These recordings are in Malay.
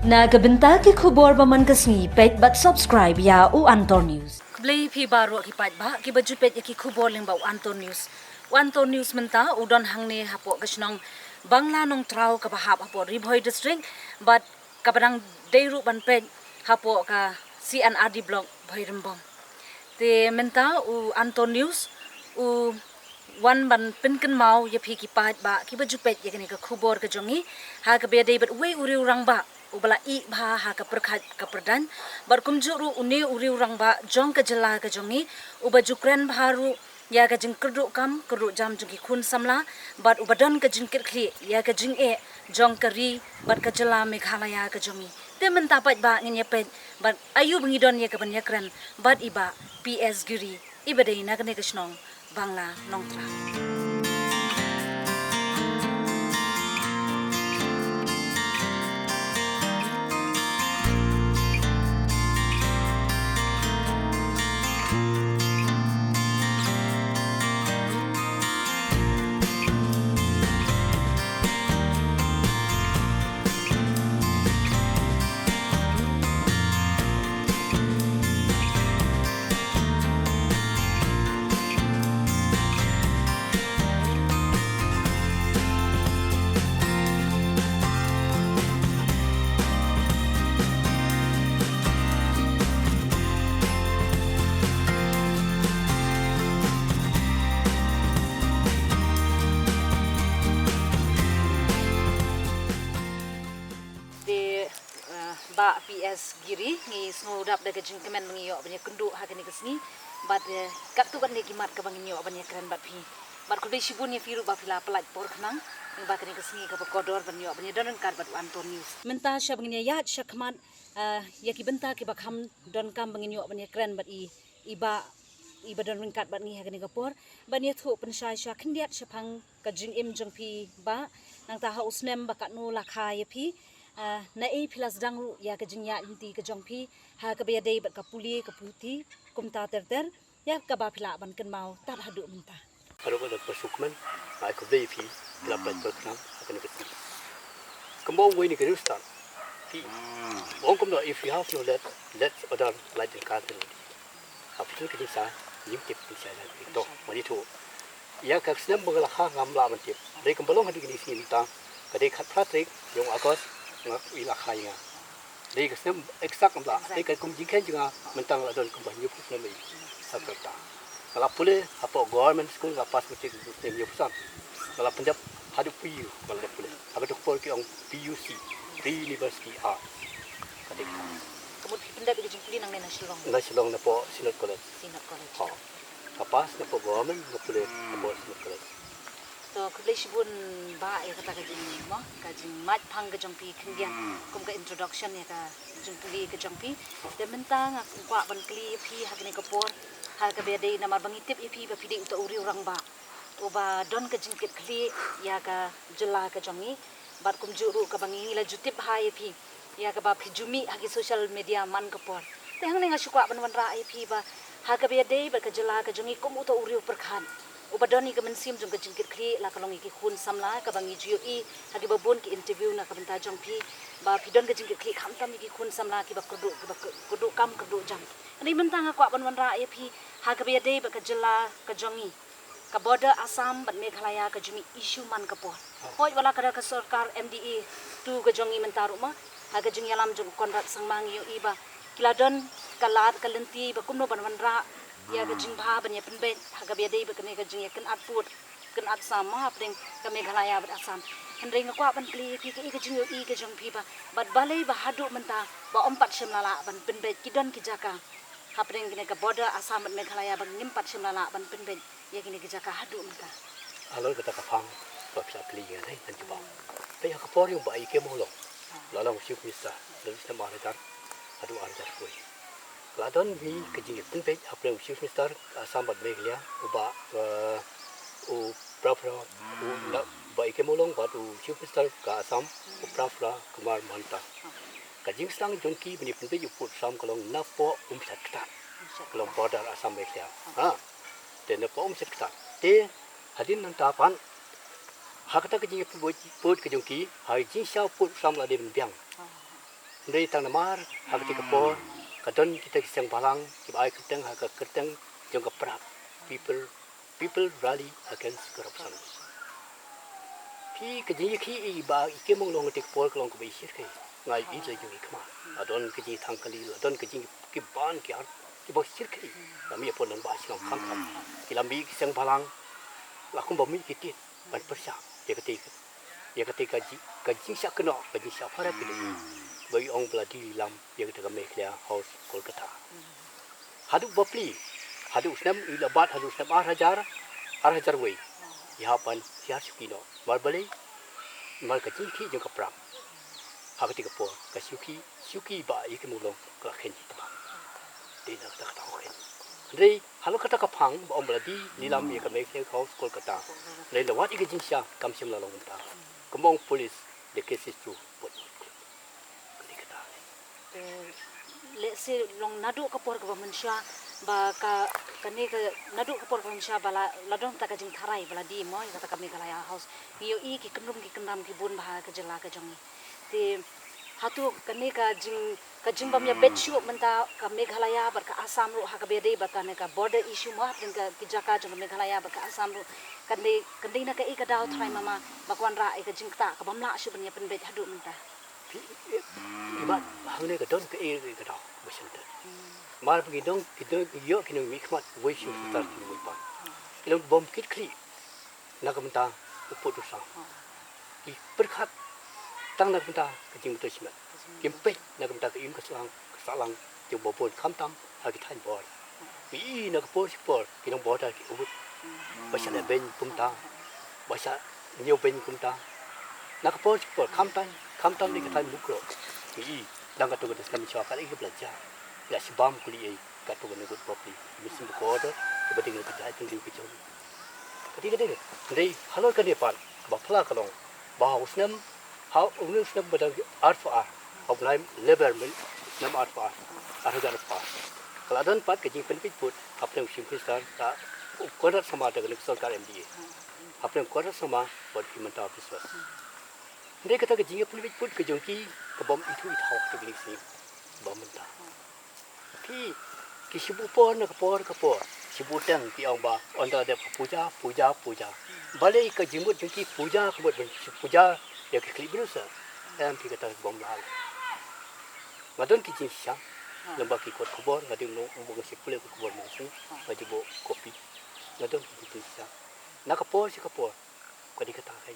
Nagabenta ki khubor baman kasni pet but subscribe ya u Anton News. Blay pi baro ki pat ba ki baju pet ki khubor ling ba Anton News. Anton News menta udon hangne hapo kasnong Bangla nong trao ka bahap hapo Ribhoi district but kabarang deiru ban pet hapo ka CNRD block Bhairambong. Te menta u Anton News u wan ban pinken mau ya pi ki pat ba ki baju pet ya ka khubor ka jongi ha ka be dei but we uri urang ba ubala I bha ha ka perkhat ka perdan bar kumjuru uni uri urang ba jong ka jela ka jongi uba jukren bharu ya ka jing kerdu kam kerdu jam jungi khun samla bar ubadan ka jingkir khli ya ka jing e jong kari bar ka jela meghalaya ka jongi te mentapat ba ngin pet bar ayu bangidon ya ka banyakran bar iba PS Giri iba dei na kane kasnong Bangla nongtra. Ba PS Giri ngi snodap daga jingkemen mengiyo banya kenduk hagani kesni bat kat tu kan ne kimat ka banginyo banya keren bat pi bat kudai sibun ni firu ba pila pelat por khnang ngi ba kani kesni ka kodor banyo banya don kar bat Anton News menta sya bangini ya syakmat ya ki benta ki bakham don kam banginyo banya keren bat iba don ringkat bat ngi hagani kapor banya thu pensai sya khindiat syapang ka jing im jong pi ba nang ta hausnem bakat nu lakha ya pi na pilas dangru ya ke jingya inti ke jongpi ha ke be dei bat ka puli ke puti kumta terter ya ka ba phila ban ken mau tat hadu minta kalau ada persukman aku dei pi la bat kan akan ke kembang we ni ke start pi ong kom if you have no let other like the cartel apa tu ke sa nim tip bisa la to mari tu ya ka snam bangla kha ngamla ban tip dei kembalong hadi ni sin ta ka dei khat plastik yung agos ngak ila khaya dei ka sem exact amla dei ka kum jingkhen jinga mentang la don kum banyu pus na mai sakata kala pule apa government school ka pas mesti system yu pusat kala pendap hadu pu kala pule aga dok por ki ong PUC Pre University Art kadek kemudian pendap ke jingkuli nang na Shillong na po Sinot College ha kapas na po government na pule po Sinot College to kudai sibun ba ya kata ka jing mo ka jing mat phang ka jongpi khindian kum ka introduction ya ka jingkuli ka jongpi de mentang kwa ban kli pi hagni kapor ha ka be dei namar bangitip pi ba pidi uta uri urang ba oba don ka jingkit kli ya ka jela ka jongi bat kum juru ka bangi la jutip ha pi ya ka ba pijumi hagi social media man kapor te hang ninga sukwa ban ra pi ba ha ka be dei ba ka jela ka jongi kum uta uri perkhan ubadoni ka mensim jong ka jingkit kli la kalong ki khun samla ka bangi jiu I hagi babun ki interview na ka benta jong pi ba pidon ka jingkit kli kham tam ki khun samla ki ba kudu kam kudu jam ani mentang ko ban ra ya pi ha ka be dei ba ka jela ka jongi ka border Assam bat Meghalaya ka jumi issue man ka po hoi wala ka ka sarkar MDA tu ka jongi mentaru ma ha ka jing yalam jong konrat sangmangi yo iba kiladon kalat kalenti ba kumno ban ra ya ka jing bha ban ya penbe ha ka be dei ba ka ne ka jing ya kan atput kan at sama apring ka Meghalaya bat Assam hendring ko ban kli ki ka jing yo I ka jong pi ba bat balai ba hadu menta ba ompat semlala ban penbe kidon ki jaka hapring kine ka border Assam bat Meghalaya ban ngimpat semlala ban penbe ya kine ki jaka hadu menta alor kata ka phang ba psa kli ya dai tan ba pe ya ka por yung ba I ke mo lo la long chief minister le sta ma ta adu ar jar koi ladon vi ke jing tin pe apre chief minister Assam bat Meghalaya uba u prafra u la ba ke mo long ba u chief minister ka Assam u prafra Kumar Mahanta ka jing sang jon ki bini pun pe yu put sam kalong na po sat kta kalong border Assam Meghalaya ha te na po sat kta te hadin nang ta pan hakata ke jing put ke jong ki hai jing sha put sam la de biang Dari tang namar hak ketika por kadon kita kisang balang kita ay keteng hak keteng jong keprap people rally against corruption. Pi kejing ki ba ike mong long ketika por kelong kebaisir kai ngai i je jong ikma adon kejing tang kali adon kejing ki ban ki ar ki baisir kai kami pon dan ba silong kam kilambi kisang balang lakum bami kitit ban persya ya ketika kejing syak kena kejing syak para pilih bagi orang peladi lam yang kita kami kelia house Kolkata. Haduk bapli, haduk senam ilabat haduk senam arhajar way. Yapan siar sukino, mal balai, mal kecil ki jeng kaprak. Hak tiga po, suki ba ikan mulong kelaken itu. Dia nak kata kau. Jadi halu kata kapang orang peladi lilam yang kami kelia house Kolkata. Lain lawat ikan jinsya kami semlalong mentah. Kembang polis the case is true. Let's say long nadu kapor ka manusia ba ka kani ka nadu kapor ka manusia bala ladong ta ka jing tharai bala di mo kata kami kalaya house iyo i ki kendam ki bun bah ka jela ka jong ti hatu kani ka jing bam ya betchu menta ka meghalaya bar ka asam ru ha ka bede batane ka border issue mo hapin ka ki jaka jong meghalaya bar ka asam ru kani na ka i ka daw thrai mama bakwan ra i ka jing ta ka bamla shu ban ya pen bet hadu menta Ibat hangnya kadon ke air ke kadang macam tu. Mar pergi dong kita yo kena mikmat wajib start ni buat. Kalau bom kit kli nak mentah uput dosa. I berkat tang nak mentah kecing betul sih. Kempet nak mentah ke im kesalang jauh bopon kamtam hagi tan bor. I nak por kita bor dah ubut. Bahasa ben kumta. Bahasa nyo ben kumta. Nak por kamtam ni kata bukro. I dan kata kita kami cakap lagi belajar. Ya sebab kuliah kata kita ikut properly. Mesti berkoordinat kepada kita itu di kecil. Ketika dari halal kan depan bapla kalong bahawa usnam pada art for art of life labor nam art for art harga apa kalau ada empat kecil penpit put apa yang simplisan tak kuadrat sama dengan सरकार MDA apa yang kuadrat sama buat implementasi bisnis. Mereka kata kecil penpit put kejongki kebom itu ke gini sih bom mentah. Tapi kisibu pon kapor sebutan pi ang ba onda de puja balai ke jimut jengki puja kebut puja ya ke klip berusa dan pi kata bom lal ngadon ki jing sya lembak ki kot kubor ngadon no umbo si pule ko kubor musu bajibo kopi ngadon ki jing sya nak kapor kadi kata kai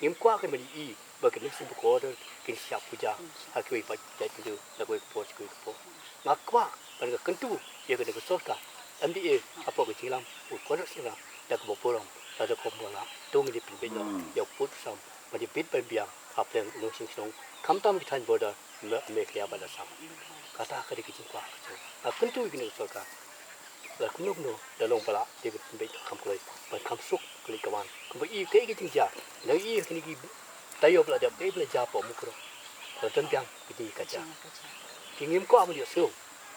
im kwa ke mali I ba ke nisi bu ko order ki sya puja hakui pa jai tu la ko ko ngakwa ban ke kentu ya ke de sorka MDA apa ke cilam ukuran sila dak boporong ada kombola tu menjadi pembeda ya put sam menjadi bit berbiang apa yang nusing song kamtam kitan border mereka pada sam kata ke dikicin kwa akan tu gini sorka la kunung no dalam pala dia pembeda kamkulai ban kamsuk kali kawan kumbai ke kicin ja lagi kini ki tayo pala dia belajar apa mukro tentang kini kaca kingim ko amu dia so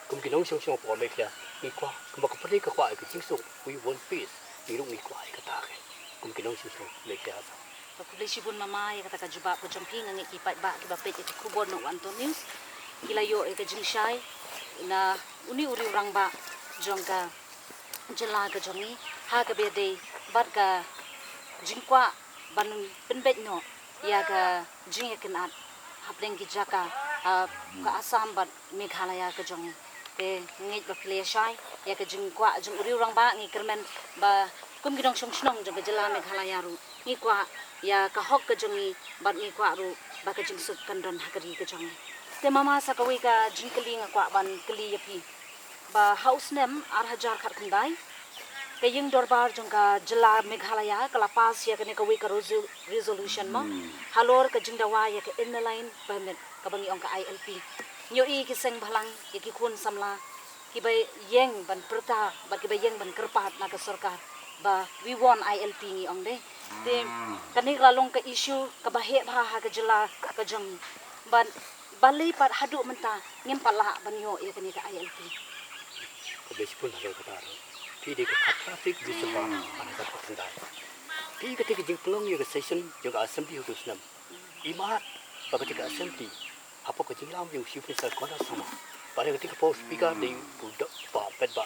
kumki nong song po mereka ni kwa kumba kapri ka kwa ke jingsu we want peace ni rung ni kwa ka ta ke kumki nong song mereka asa Pagkulay sibun mama ya kata kajuba ko jumping ang ikipat ba kibapit iti kubor no Antonius kilayo e ka jingshay na uri orang ba jong ka jela ka jongi ha ka bede bat ka jingkwa ban penbet no ya ka jing kenat hapleng ki jaka ka asam bat Meghalaya ka jongi te ngit ba kleshay ya ka jingkwa jong uri orang ba ngi kermen ba kum gidong song jong ka jela Meghalaya ru ngi kwa ya ka hok ka jongi bat ngi kwa ru ba ka jingsuk kandon hakari ka jongi te mama sa kawi ka jingkali nga kwa ban kali yapi ba house nem arhajar khat khandai ke yung dorbar jong ka jela Meghalaya kala pas ya ka ne kawi ka resolution mo halor ka jingdawa ya ka inline permit ka bangi ong ka ILP nyo I ki seng bhalang ya ki kun samla ki bay yeng ban perta ba ki bay yeng ban kerpat na ka sarkar ba we want ILP ngi ong de te kani lalong ka issue ka bahe bha ha ka jela ka jong ban balai pat hadu menta ngem pala banyo ya kani ka ILP ka besi pun halo ka ta pi de ka traffic bisa ba ana ka tandai pi ka te jing pelong ya ka session juga assembly hu snam imat ba ka assembly apa ka jing ilam yung sipin sa kona sama. Pada ketika pos speaker di budak ba pet ba.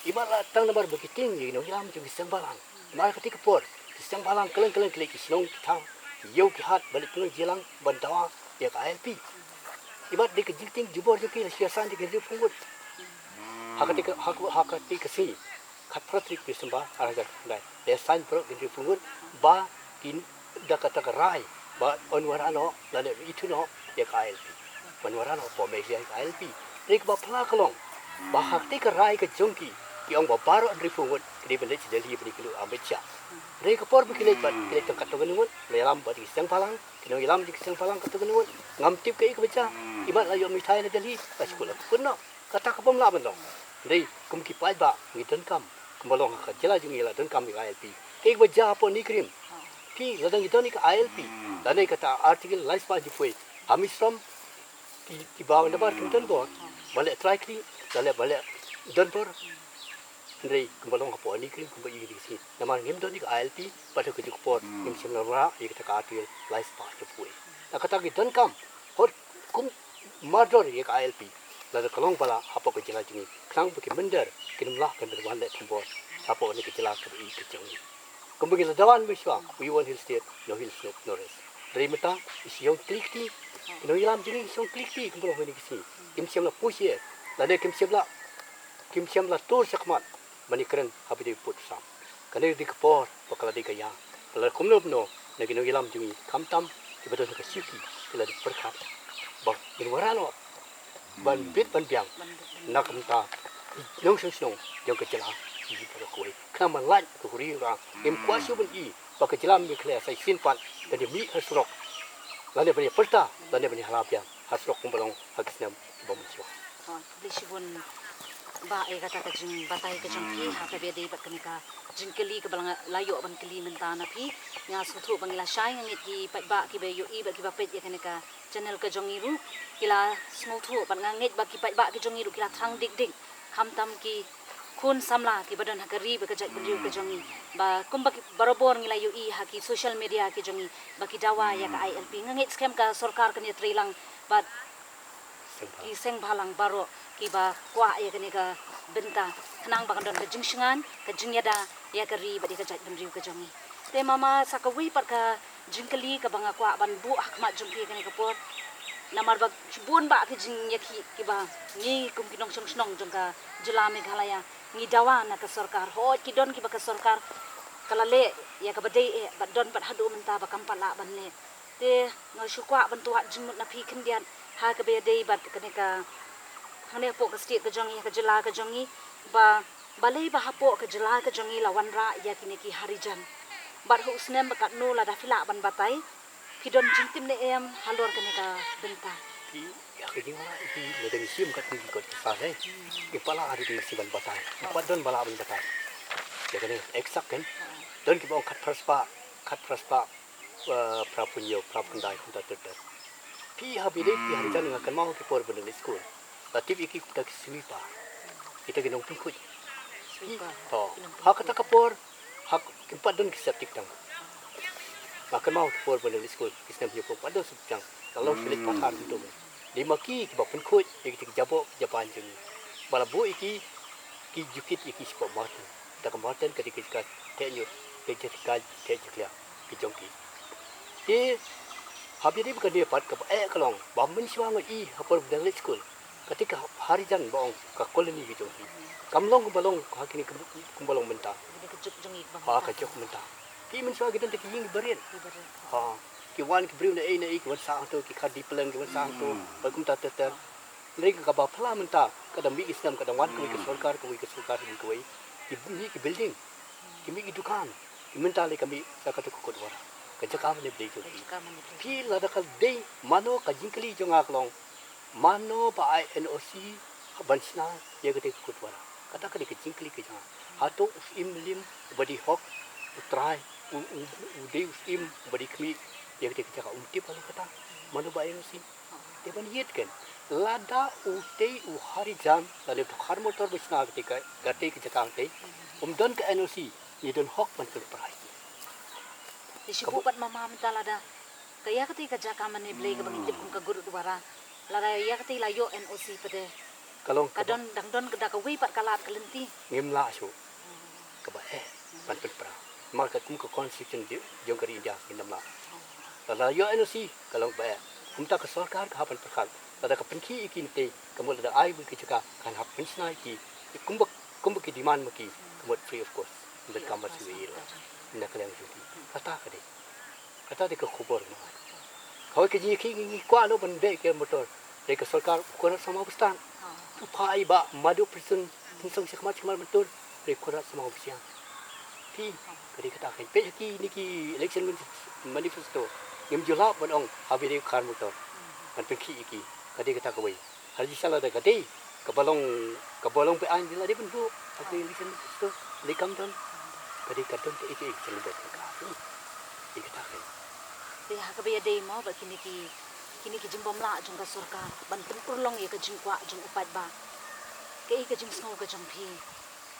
Iba la tang nabar begiting yung ilam yung isang balang. Mara ketika por isang balang keleng klik isnong tang. Yo ki hat balik tulung jilang bantawa ya ka LP. Iba di kejiting jubor jo ki siasan di keju pungut. Hakatika si kat pratrik bisamba araga dai. Ya san pro keju pungut ba kin dakata rai ba onwarano lale itu no ya ka LP. Onwarano po me ya ka LP. Rik ba pla kalong. Ba haktika rai ke jongki yang ba baro andri pungut kedi balik jadi beri kelu amecha. Rik por bikilet ba kilet katogenun lelam ba di siang palang kino ilam di siang palang katogenun ngam tip ke baca ibat layo mitai na dali sekolah kuno kata ka pom laban dong dei kum ki pai ba ngi den kam kumbalong ka jela jung ila den kam ni ILP ke baca po ni krim pi ladang itu ni ka ILP dan kata artikel life pa di foi hamis from ki bawang dabar kinten bor balik try kli balik den bor Ndrei kumbalong ka po ni krim kumba i di si naman ngim don ni ka ILP pada ke por ngim sim na ra i kata ka artikel life pa di foi nakata ki den kam hot kum mardor ye ka ILP lalu kalong bala apa ke jela jingi kang buki mender kinumlah kan berwan le tumbor apa ni ke jela ke i ke jingi kumbugi la dawan miswa we want hill state no hill slope no rest dari mata is yong klikti no ilam jingi song klikti kumbulo ni kisi kim siam la pusie lalu kim siam la tur sakmat mani keren habi di put sam kana di kepor pakala di kaya lalu kumnob no nagi no ilam jingi kamtam ibadah ke syuki kala di perkat ba in warano ban bit ban biang nak mta nong song yang kecela i pada koi kama lan ko ri ra im kwasu ban i ba kecela mi kle sai sin pan dan mi hasrok lane bani perta lane bani halapia hasrok kumbalong hakisnam bom siwa beli sibun ba kata ka jing batai ka jong pi ha ka be dei bat kanika jing keli ka balang layo ban keli mentana pi nga suthu bangila shai ngit ki pat ba ki be yo i ba ki ba pet ya kanika channel ka jong iru kila small thu ban ngit ba ki pat ba ki jong iru kila thang dik kham tam ki khun samla ki badan hakari ba ka jat beriu ka jong i ba kumba ki barobor ngila yo i ha ki social media ki jong i ba ki dawa ya ka ILP ngit scam ka sarkar ka ni trilang ba ki seng balang baro ki ba kwa ya kani ka benta khnang ba don ka jingsingan ka jingyada ya ka ri ba di ka jat ban riu ka jongi te mama sakawi par ka jingkali ka banga kwa ban bu hakmat jongki kani ka por namar ba bun ba ki jing ya ki ba ni kum kinong snong jong ka jula meghalaya ni dawa na ka sarkar ho ki don ki ba ka sarkar kalale ya ka badai ba don ba hadu menta ba kampala ban le te ngasukwa ban tuwa jingmut na phi khindian ha ka be dei bat kani ka hane po ka state ka jongi ka jela ka jongi ba balei ba hapo ka jela ka jongi lawan ra ya kini ki harijan bar hu usnem bakat no la da fila ban batai pidon jintim ne em halor kani ka benta ki ya ke ding ki le deng sim kat ni ko sa dai ki pala hari di si ban batai padon bala ban batai ya kani eksak kan don ki bong kat praspa prapunyo prapundai kunta ter pi habide pi harijan ngakan mau ki por ben school Latip iki kita swipa. Kita ginong pingkut. To. Hak kata kapor, hak kimpat don kisaptik tang. Makan mau kapor pada school, kisna punya pun pada subjang. Kalau sulit pakar itu. Di maki kiba pingkut, iki jabok Japan jeng. Balabu iki ki jukit iki sport martin. Tak martin ketika tenyu, ketika keklia, kijongki. Di habis bukan dia pat ke kalong, bamen siwang i hapor pada school. Ketika harijan baong ka koloni gitu kamlong kumbalong hakini kumbalong menta ni ka juk jongi ba ha ka jok menta ki men swa gidan te ki ying barian ha ki wan ki briu na e ki wan sa to ki khadi peleng ki wan sa to ba kum ta ter lei ka ba phla menta ka da mi islam ka da wan ki sarkar ki sarkar ni ko ki mi ki building ki mi ki dukan ki menta le ka mi sa ka to ko dwara ka jaka ne blei jo ki la da ka dei mano ka jingkli jonga klong mano ba NOC bansna ye gede kutwara kata kali kecing kali kejang hato imlim badi hok utrai ude im badi kmi ye gede kejaka untip kali kata mano ba NOC te ban yet kan lada ute u harijan lalu har motor bisna ketika gate kejaka te don ke NOC ye don hok ban terperai di sibupat mama mentala da kaya ketika jaka mane blay ka bangitip kung ka guru duwara lara ya kati layo NOC pada Kalong kadon dangdon kedak kawi pat kalat kelenti ngim la su ka ba ban pra market kum ka constitution jong kari India ngam la yo NOC kalong ba kum ta ka sarkar ka hapan perkal tada ka penki ikin te kamul da ai bu ki chaka kan hap pensna ki kum ki demand maki kamut free of course dan kambat su yi na kalang su kata de ka khubor na kau ke ji ki kwa no ban be ke motor de ka sarkar ko na sama bustan Pai ba madu prison tinsong sikmat sikmat betul rekurat semua usia. Pi kadi kata kan pe ki election manifesto yang julap badong habi de kar motor man pe ki kadi kata kawai haji sala da kadi kabalong pe an dila de bentu habi election manifesto lekam don kadi kadon te itu election ka di kata kan dia hakabaya day mo ba kini ki jimbom la jong ka sarkar ban purlong ye ka jingkwa jong upat ba ke ka jing sngo ka jong phi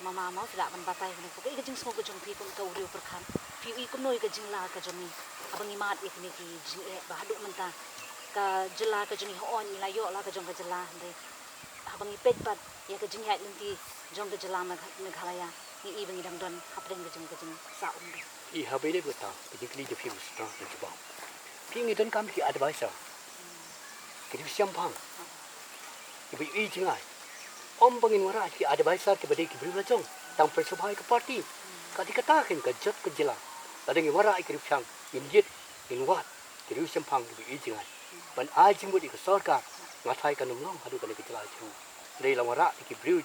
mama ma fla ban batai ne ko ke ka jing sngo ka jong phi ko ka uri per khan phi i ko noi ka jing la ka jong ni abang imat ye kini ki jing ba hadu menta ka jela ka jong ni on la yo la ka jong ka jela de abang i pet pat ye ka jing ha lenti jong ka jela ma ghalaya ni i bang idang don hapdeng ka jing sa I habi de betul particularly the people strong in Jabal. Pi ngi don kam ki advisor kiri siampang ibu i jingai om bangin wara ki advisor ke bade ki bri lajong tang persubhai ke parti kadi katakin ka jot ke jela adeng wara kiri siang injit in wat kiri siampang ibu i jingai ban ai jingbu di ke sarkar ngatai kan long hadu kan ke jela jing dei la wara ki bri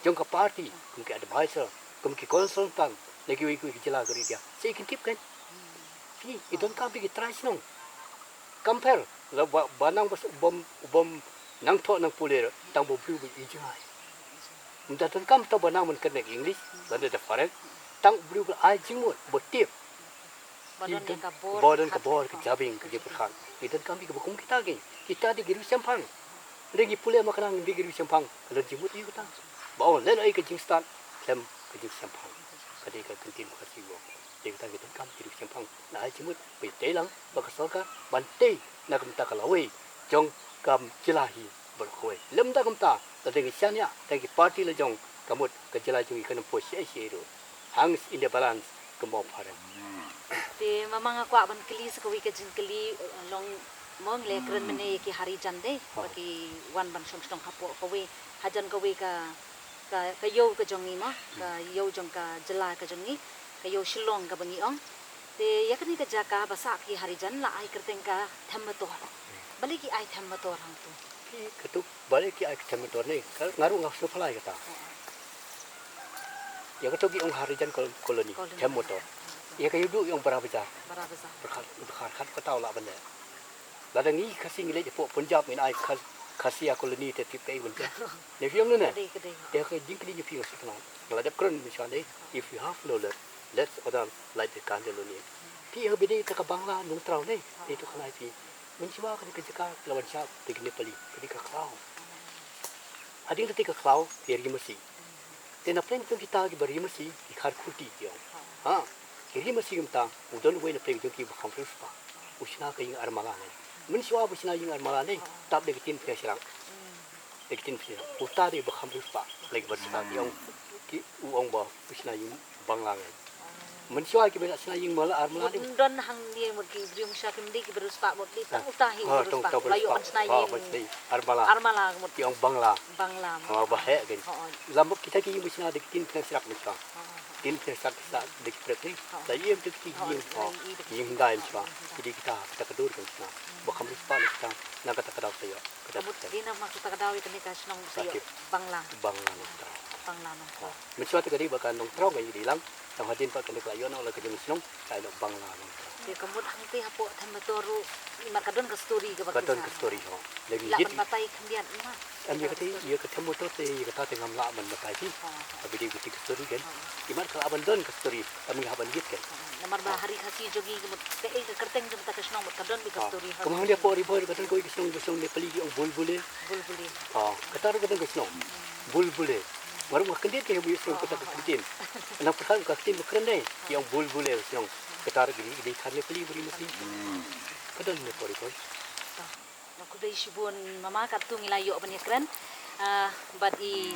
jong ka parti kum ke advisor kum ki consultant lagi wi ki jela gari dia sei kin tip kan fi idon kam ki try nong compare la banang bas bom nang tho nang puler tang bo pru bi jingai minta tan kam to banang man connect english la de different tang bru ga ai jingmo bo tip bodon ka bor ki jabing ki perkhan idan kam ki bokum kita di giru sampang regi puler makanang di giru sampang la jimut yu ta ba len ai ka jing start lem ka jing sampang kadi ka kentin ka siwo kita kita kam hidup sempang na jimut pe telang bakasoka bante na kamta kalawai jong kam jelahi berkoi lem da kamta tadeng syanya tagi parti le jong kamut ke jelahi jong ikan posisi itu hangs in the balance kemo paren te mamang aku ban keli sekawi ke jing keli long mong le kren mene ki hari jande bagi wan ban song hapo kawe hajan kawe ka yo ka jong ni ma ka yo jong ka jela ka jong ni kayo shilong ka bangi ong te yakni ka jaka basa ki harijan la ai kerteng ka thammator balik ki ai thammator hang tu ki ketuk balik ki ai thammator ne ngaru ngak su phalai kata ya ketuk ki ong harijan koloni thammator ya kayu du yang barabaja berkhar khat ka taw la ban le la da ngi khasing le po punjab min ai khasia koloni te ti pe bun ne fiong ne ya ka jing kli ni fiong su tna la da kron misale if you have knowledge let's order like the Candeloni. Pi habide ka Bangla nung traw ne itu kalai pi. Mensiwa ka ka lawan siap begini pali. Jadi ka klau. Ading ketika klau eri mesi. Tena plan tu kita ki bari mesi ki khar khuti jo. Ha. Eri mesi kimta udon we na plan tu ki bakam pa. Usna ka ing armala ne. Mensiwa busna ing armala ne tab de kitin pe sirang. De kitin pe. Uta de bakam pa. Lagi bersama yang ki uong ba busna ing Bangla ne. Mensiwa ki bela sina ying mala armala ni don hang ni mo ki brium sha kim di ki berus pa mo di tang utahi berus pa layo on sina ying armala mo yang Bangla ba he gen lambok kita ki ying sina de tin pna sirak miswa tin pna sirak sa de prek ni da yem de ki ying dai miswa jadi kita kedur kan sina ba kham rispa ni kita na kata kadaw sayo di na mak kita kadaw itu ni ka sinong sayo Bangla no mensiwa te kadi ba kan nong trau ngai di lang tang hadin pa kan klayon ola ka jeng sinong kai no Bangla no de kamut hang te hapo thamatoru imar kadon ka story ka kadon ka story ho lagi la hit batai khambian ma an ye kati ye ka thamoto te ye ka te ngam la man batai ti abi di ka story kan imar kala aban don ka story ami haban hit kan namar ba hari khasi jogi kamut te e ka kerteng jam ta ka sinong kadon bi ka story ha kumang dia po ribor kadon ko isong ne pali ang bulbule ha katar kadon ka sinong bulbule baru makan dia ke bu isong kata ka anak perkal ka tin keren deh yang bulbule yang ketar gini di kharne peli beri mesti kadon ne po ribor kublai shibun mama katu ngilayo ban yakran bat i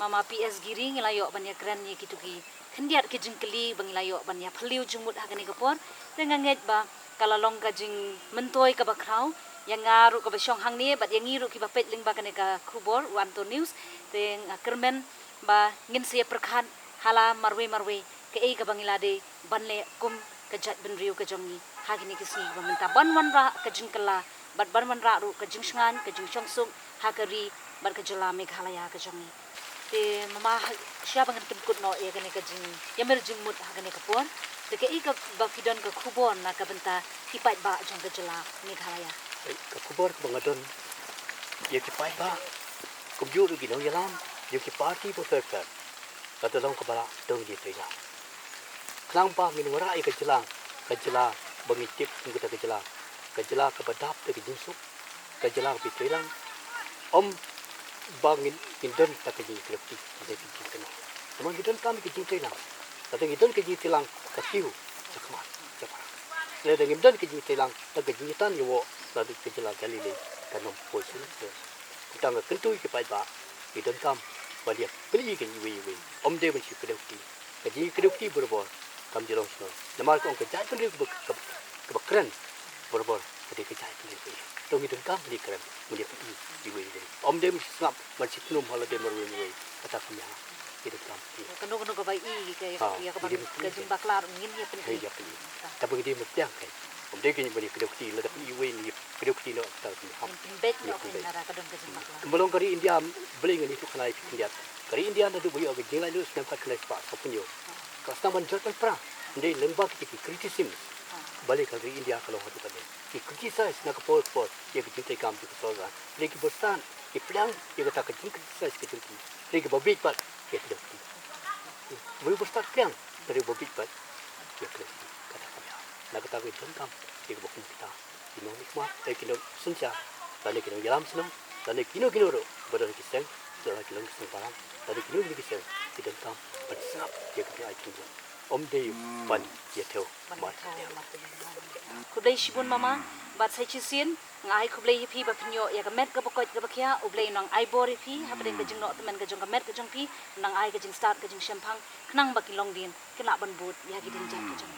mama PS giri ngilayo ban yakran ni kituki kendiat ke jingkeli bangilayo ban ya phliu jumut hagani kapor dengan nget ba kalalong ka jing mentoi ka bakrau yang ngaru ka basyong hang ni bat yang ngiru ki ba petling ba kane ka khubor wanto news teng kermen ba ngin sia perkhan hala marwe ke ei ka bangilade banle kum kejat benriu ke jongi hagini kisi meminta banwan ra ke jingkela bat banwan ra ru ke jingsngan ke jingsungsung hakari bat ke jela meghalaya ke jongi te mama siapa ngan penkut no ya kene ke jing yamer jingmut hagani kapor te ke ei ka bafidon ke khubon na ka benta tipat ba jong ke jela meghalaya Ka kubor ka bangadon. Ya ki pai ba. Kum yu gi no yalam. Ya ki party bo perfect. Ka tolong ka bala dong di tela. Klang pa min wara ai ka jela bangi tip kum kita ka jela ka badap te ki jinsuk ka jela bi telang om bangin indon ta ka ji krepti de ki jinkena. Tamang indon kami ki jinkena. Ta te indon ki jitelang ka tiu sakma japa. Le de indon ki jitelang ta ka jitan yo lalu kejela Galilei kanom poisin kita nggak kentui ke pai ba idon kam balia beli ke iwe om de ben kedukti kaji kedukti berbor kam jelong sno namar ko kejai pun ke keren berbor kede kejai pun ke tong idon kam beli keren beli iwe om de ben snap masih num hala de marwe iwe kata punya idon kam kanu ka bai i ke ya ka ke jing baklar ngin ya pen ya peli tapi dia mesti angkai om de kini beli kedukti la tapi iwe ni kedukti no ta ni hap bet no nara ka dong ke jing baklar belum kari India beli ngani tu kena India kari India na tu boyo ke jingla lu snap kena pa kapunyo customer jotan pra ndai lembak ki criticism balik kari India kalau hatu kade ki criticize na ka pot ye ki jinte kam ki soga leki bostan ki plang ye ka ka jing criticize ki jinte leki bobit pat ye kedukti boyo bostan plang dari bobit pat ye kedukti kata kami na kata ki jengkam ye ka bokun kita kino nikmat kino senja lalu kino jalan senang lalu kino ro badan kiseng lalu kino kiseng parang lalu kino kiseng kita tam bersab dia kena aikin om de pan dia teo mat kublai shibun mama bat sai chisin ngai kublai phi ba pinyo ya ka met ka bakoi ka bakya ublai nang ai bori phi habren ka jing no temen ka jong ka met ka jong phi nang ai ka jing start ka jing shempang knang ba kilong din kena ban but ya gidin jam ka jong